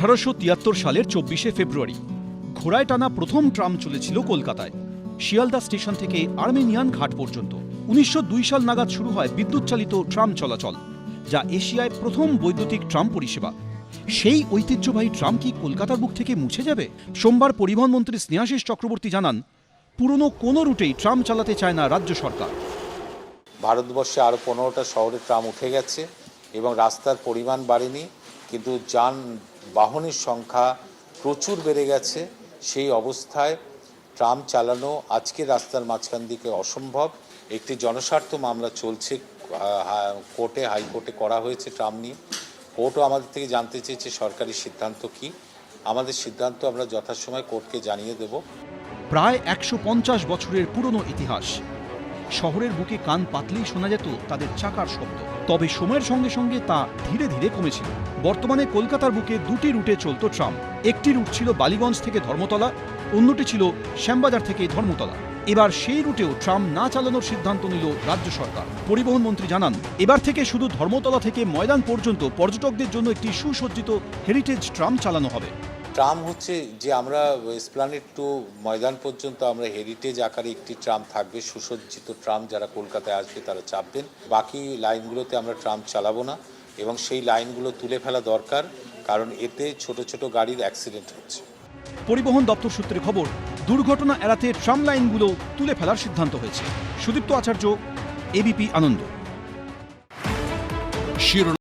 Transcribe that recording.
1873 সালের 24শে ফেব্রুয়ারি ঘোড়ায় টানা প্রথম ট্রাম চলেছিল কলকাতায় শিয়ালদা স্টেশন থেকে আর্মেনিয়ান ঘাট পর্যন্ত। 1902 সাল নাগাদ শুরু হয় বিদ্যুৎ চালিত ট্রাম চলাচল, যা এশিয়ায় প্রথম বৈদ্যুতিক ট্রাম পরিষেবা। সেই ঐতিহ্যবাহী ট্রাম কি কলকাতার বুক থেকে মুছে যাবে? সোমবার পরিবহন মন্ত্রী স্নেহাশিস চক্রবর্তী জানান, পুরনো কোনো রুটেই ট্রাম চালাতে চায় না রাজ্য সরকার। ভারতবর্ষে আরও 15টা শহরে ট্রাম উঠে গেছে এবং রাস্তার পরিমাণ বাড়েনি, কিন্তু যানবাহনের সংখ্যা প্রচুর বেড়ে গেছে। সেই অবস্থায় ট্রাম চালানো আজকে রাস্তার মাঝখান দিকে অসম্ভব। একটি জনস্বার্থ মামলা চলছে কোর্টে, হাইকোর্টে করা হয়েছে ট্রাম নিয়ে। কোর্টও আমাদের থেকে জানতে চেয়েছে সরকারি সিদ্ধান্ত কি। আমাদের সিদ্ধান্ত আমরা যথাসময়ে কোর্টকে জানিয়ে দেব। প্রায় 150 বছরের পুরনো ইতিহাস। শহরের বুকে কান পাতলেই শোনা যেত তাদের চাকার শব্দ। তবে সময়ের সঙ্গে সঙ্গে তা ধীরে ধীরে কমেছিল। বর্তমানে কলকাতার বুকে দুটি রুটে চলত ট্রাম। একটি রুট ছিল বালিগঞ্জ থেকে ধর্মতলা, অন্যটি ছিল শ্যামবাজার থেকে ধর্মতলা। এবার সেই রুটেও ট্রাম না চালানোর সিদ্ধান্ত নিল রাজ্য সরকার। পরিবহন মন্ত্রী জানান, এবার থেকে শুধু ধর্মতলা থেকে ময়দান পর্যন্ত পর্যটকদের জন্য একটি সুসজ্জিত হেরিটেজ ট্রাম চালানো হবে। ট্রাম হচ্ছে যে আমরা এসপ্ল্যানেড টু ময়দান পর্যন্ত আমরা হেরিটেজ আকারে একটি ট্রাম থাকবে, সুসজ্জিত ট্রাম। যারা কলকাতায় আসবে তারা চাপবেন। বাকি লাইনগুলোতে আমরা ট্রাম চালাবো না এবং সেই লাইনগুলো তুলে ফেলা দরকার, কারণ এতে ছোট ছোট গাড়ির অ্যাক্সিডেন্ট হচ্ছে। পরিবহন দপ্তর সূত্রে খবর, দুর্ঘটনা এড়াতে ট্রাম লাইনগুলো তুলে ফেলার সিদ্ধান্ত হয়েছে। সুদীপ্ত আচার্য, এবিপি আনন্দ।